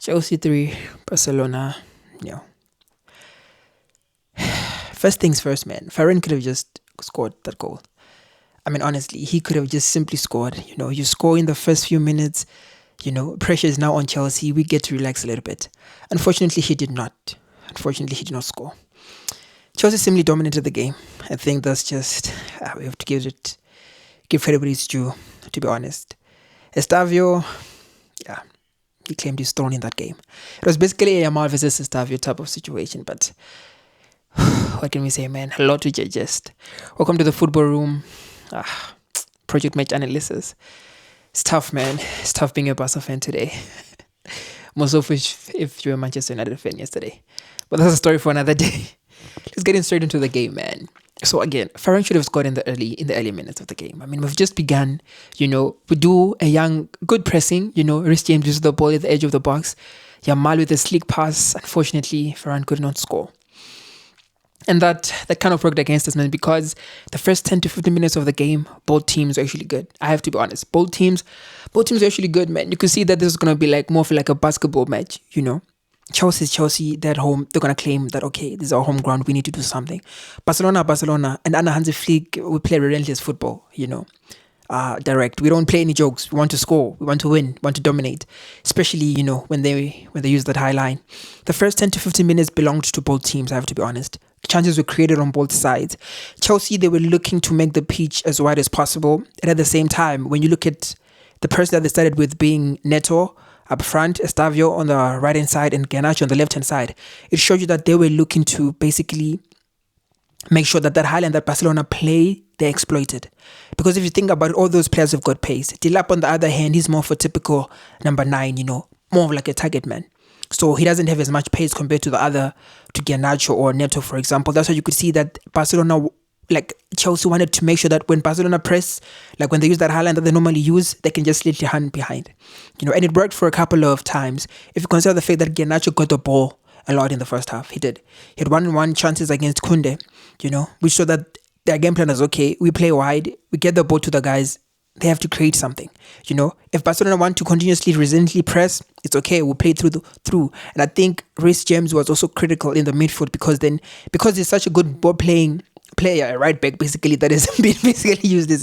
Chelsea 3, Barcelona. You know, first things first, man. Varane could have just scored that goal. I mean, honestly, he could have just simply scored. You score in the first few minutes. Pressure is now on Chelsea. We get to relax a little bit. Unfortunately, he did not. Unfortunately, he did not score. Chelsea simply dominated the game. I think that's just we have to give credit its due. To be honest, Estevao, yeah, he claimed his throne in that game. It was basically a Yamal versus Estevao type of situation. But what can we say, man? A lot to digest. Welcome to the football room. Project match analysis. It's tough, man. It's tough being a Barca fan today. Most of which if you're a Manchester United fan yesterday. But that's a story for another day. Let's get straight into the game, man. So again, Varane should have scored in the early minutes of the game. I mean, we've just begun. We do a good pressing. Reece James uses the ball at the edge of the box. Yamal with a sleek pass. Unfortunately, Varane could not score. And that kind of worked against us, man, because the first 10 to 15 minutes of the game, both teams were actually good. I have to be honest. Both teams were actually good, man. You could see that this is going to be more of a basketball match, Chelsea's Chelsea, they're at home. They're going to claim that, okay, this is our home ground. We need to do something. Barcelona. And under Hansi Flick, we play relentless football, direct. We don't play any jokes. We want to score. We want to win. We want to dominate. Especially, when they use that high line. The first 10 to 15 minutes belonged to both teams, I have to be honest. Chances were created on both sides. Chelsea, they were looking to make the pitch as wide as possible. And at the same time, when you look at the person that they started with being Neto up front, Estevao on the right-hand side, and Garnacho on the left-hand side, it showed you that they were looking to basically make sure that high line that Barcelona play, they exploited. Because if you think about it, all those players have got pace. Dilap, on the other hand, he's more for typical number 9, more of like a target man. So he doesn't have as much pace compared to Garnacho or Neto, for example. That's why you could see that Barcelona, Chelsea wanted to make sure that when Barcelona press, when they use that high line that they normally use, they can just slit your hand behind. And it worked for a couple of times. If you consider the fact that Garnacho got the ball a lot in the first half, he did. He had 1-1 chances against Kunde, which showed that their game plan is okay. We play wide, we get the ball to the guys. They have to create something, If Barcelona want to continuously, resiliently press, it's okay. We'll play through. And I think Reece James was also critical in the midfield because he's such a good ball playing player, right back, basically, that is being basically used as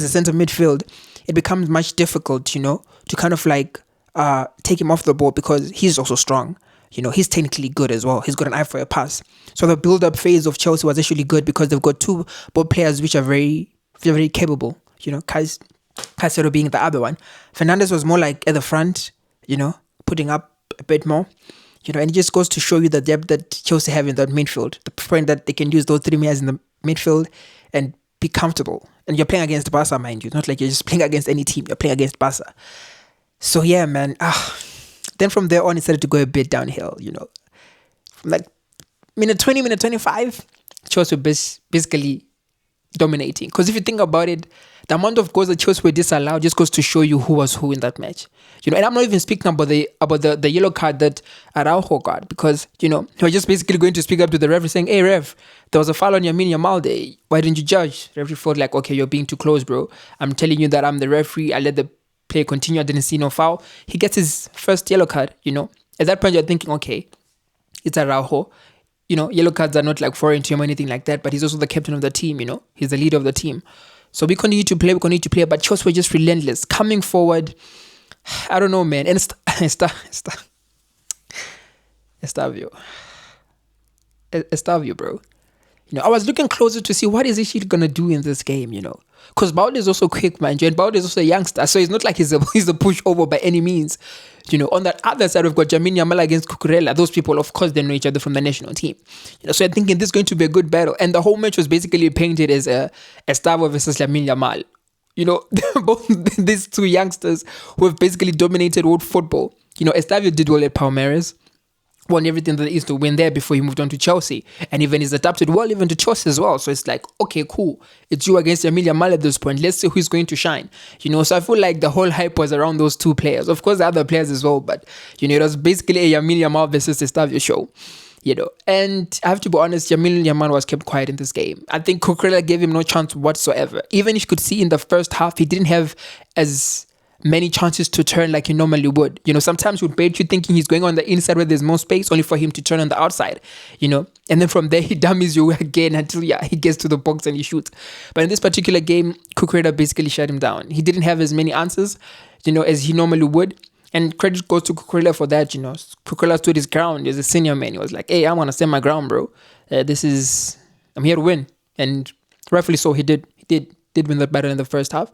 a center midfield. It becomes much difficult, to kind of take him off the ball because he's also strong. He's technically good as well. He's got an eye for a pass. So the build-up phase of Chelsea was actually good because they've got two ball players which are very, very capable. Caicedo being the other one. Fernandes was more at the front, putting up a bit more. And it just goes to show you the depth that Chelsea have in that midfield. The point that they can use those three players in the midfield and be comfortable. And you're playing against Barca, mind you. Not like you're just playing against any team. You're playing against Barca. So yeah, man. Then from there on, it started to go a bit downhill, From minute 20, minute 25, Chelsea were basically dominating. Because if you think about it, the amount of goals that Chelsea were disallowed just goes to show you who was who in that match. And I'm not even speaking about the yellow card that Araujo got, because he was just basically going to speak up to the referee saying, "Hey ref, there was a foul on Yamin Yamal there. Why didn't you judge?" The referee felt like, "Okay, you're being too close, bro. I'm telling you that I'm the referee. I let the play continue. I didn't see no foul." He gets his first yellow card. At that point you're thinking, okay, it's Araujo. Yellow cards are not foreign to him or anything like that, but he's also the captain of the team, he's the leader of the team. So we continue to play, but Chelsea were just relentless. Coming forward, I don't know, man. And Estevao, bro. I was looking closer to see what is he going to do in this game, Because Baud is also quick, man. And Baud is also a youngster. So it's not like he's a pushover by any means. On that other side, we've got Lamine Yamal against Cucurella. Those people, of course, they know each other from the national team. So I'm thinking this is going to be a good battle. And the whole match was basically painted as Estevao versus Lamine Yamal. Both these two youngsters who have basically dominated world football. Estevao did well at Palmeiras. Won everything that there is to win there before he moved on to Chelsea. And even he's adapted well even to Chelsea as well. So it's okay, cool. It's you against Emilia Mal at this point. Let's see who's going to shine. So I feel like the whole hype was around those two players. Of course, the other players as well. But, it was basically a Emilia Mal versus Estevao show. And I have to be honest, Lamine Yamal was kept quiet in this game. I think Cucurella gave him no chance whatsoever. Even if you could see in the first half, he didn't have as many chances to turn like he normally would. Sometimes would bait you thinking he's going on the inside where there's more space, only for him to turn on the outside, and then from there he dummies you again until he gets to the box and he shoots. But in this particular game, Cucurella basically shut him down. He didn't have as many answers, as he normally would. And credit goes to Cucurella for that, Cucurella stood his ground as a senior man. He was like, hey, I want to stand my ground, bro. I'm here to win. And rightfully so, he did win that battle in the first half.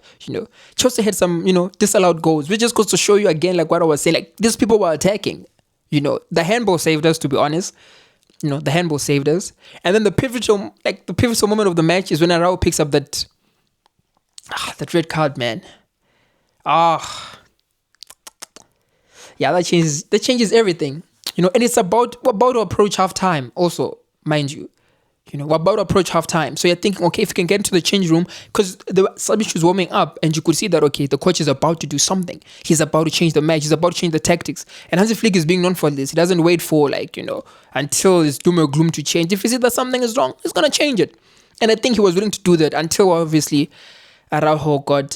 Chelsea had some, disallowed goals, which just goes to show you again, like what I was saying, like these people were attacking. The handball saved us, to be honest. The handball saved us. And then the pivotal moment of the match is when Arau picks up that red card, man. Yeah, that changes everything. And it's about to approach half time also, mind you. We're about to approach half time. So you're thinking, okay, if you can get into the change room, because the substitute was warming up and you could see that, okay, the coach is about to do something. He's about to change the match. He's about to change the tactics. And Hansi Flick is being known for this. He doesn't wait for until it's doom or gloom to change. If he sees that something is wrong, he's going to change it. And I think he was willing to do that until obviously Araujo got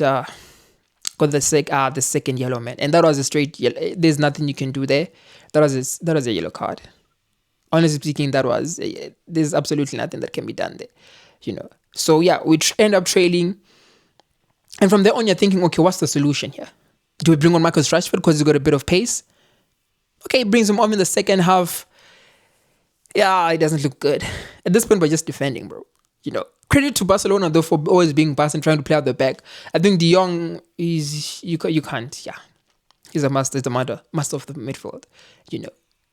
the second yellow, man. And that was a straight yellow. There's nothing you can do there. That was a yellow card. Honestly speaking, there's absolutely nothing that can be done there, So yeah, we end up trailing. And from there on, you're thinking, okay, what's the solution here? Do we bring on Marcus Rashford because he's got a bit of pace? Okay, he brings him on in the second half. Yeah, it doesn't look good. At this point, we're just defending, bro. Credit to Barcelona, though, for always being fast and trying to play out the back. I think De Jong you can't, yeah. He's a master of the midfield,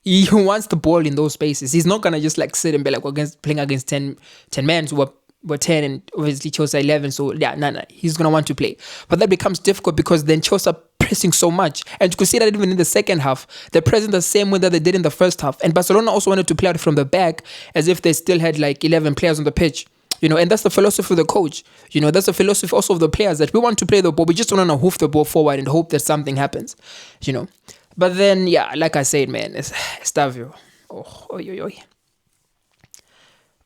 He wants the ball in those spaces. He's not gonna just sit and be like playing against 10 men who were 10 and obviously Chelsea 11. So yeah, no. He's gonna want to play, but that becomes difficult because then Chelsea are pressing so much, and you could see that even in the second half, they're pressing the same way that they did in the first half. And Barcelona also wanted to play out from the back as if they still had 11 players on the pitch. And that's the philosophy of the coach. That's the philosophy also of the players, that we want to play the ball. We just don't want to hoof the ball forward and hope that something happens. But then, yeah, like I said, man, it's Estevao.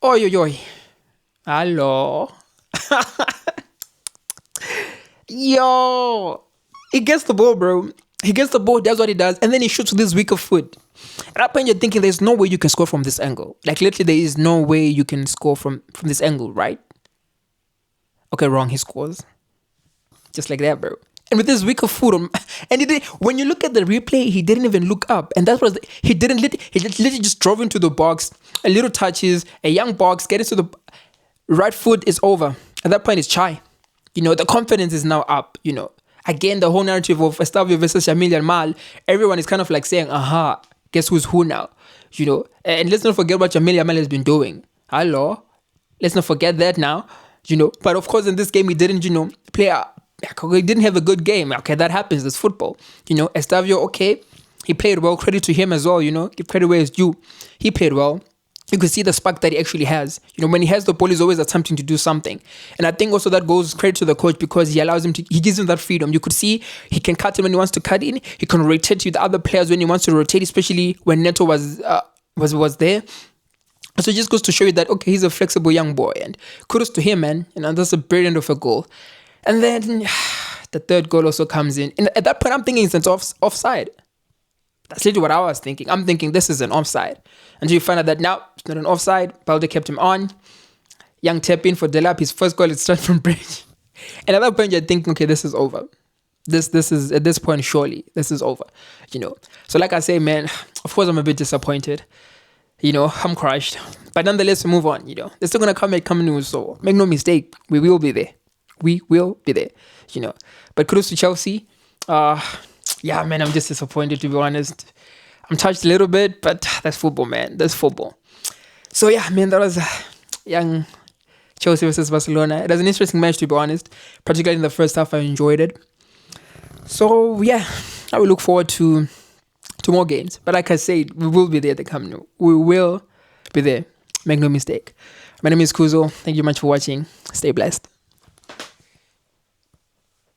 Oi. Hello. Yo. He gets the ball, bro. He gets the ball, does what he does, and then he shoots with his weaker foot. At that point, you're thinking there's no way you can score from this angle. Literally, there is no way you can score from this angle, right? Okay, wrong. He scores. Just like that, bro. And with his weaker foot, when you look at the replay, he didn't even look up. And that was, he literally just drove into the box, a little touches, a young box, get into the right foot is over. At that point, it's chai. The confidence is now up, Again, the whole narrative of Estevao versus Yamil Yamal, everyone is kind of saying, guess who's who now? And let's not forget what Yamil Yamal has been doing. Hello? Let's not forget that now, But of course, in this game, he didn't, play he didn't have a good game. Okay, that happens. That's football. Estevao, okay, he played well. Credit to him as well, Give credit where it's due. He played well. You can see the spark that he actually has. When he has the ball, he's always attempting to do something. And I think also that goes credit to the coach because he gives him that freedom. You could see he can cut in when he wants to cut in. He can rotate with other players when he wants to rotate, especially when Neto was there. So it just goes to show you that, okay, he's a flexible young boy. And kudos to him, man. That's a brilliant of a goal. And then the third goal also comes in. And at that point, I'm thinking it's offside. That's literally what I was thinking. I'm thinking this is an offside. Until you find out that now it's not an offside. Balde kept him on. Young tap in for Delap. His first goal is straight from bridge. And at that point, you're thinking, okay, this is over. This is, at this point, surely, this is over. So like I say, man, of course I'm a bit disappointed. I'm crushed. But nonetheless, we move on, They're still going to come news. So make no mistake, we will be there. We will be there, But kudos to Chelsea. Yeah, man, I'm just disappointed, to be honest. I'm touched a little bit, but that's football, man. That's football. So, yeah, man, that was young Chelsea versus Barcelona. It was an interesting match, to be honest. Particularly in the first half, I enjoyed it. So, yeah, I will look forward to more games. But like I said, we will be there at the Camp Nou. We will be there. Make no mistake. My name is Kuzo. Thank you much for watching. Stay blessed.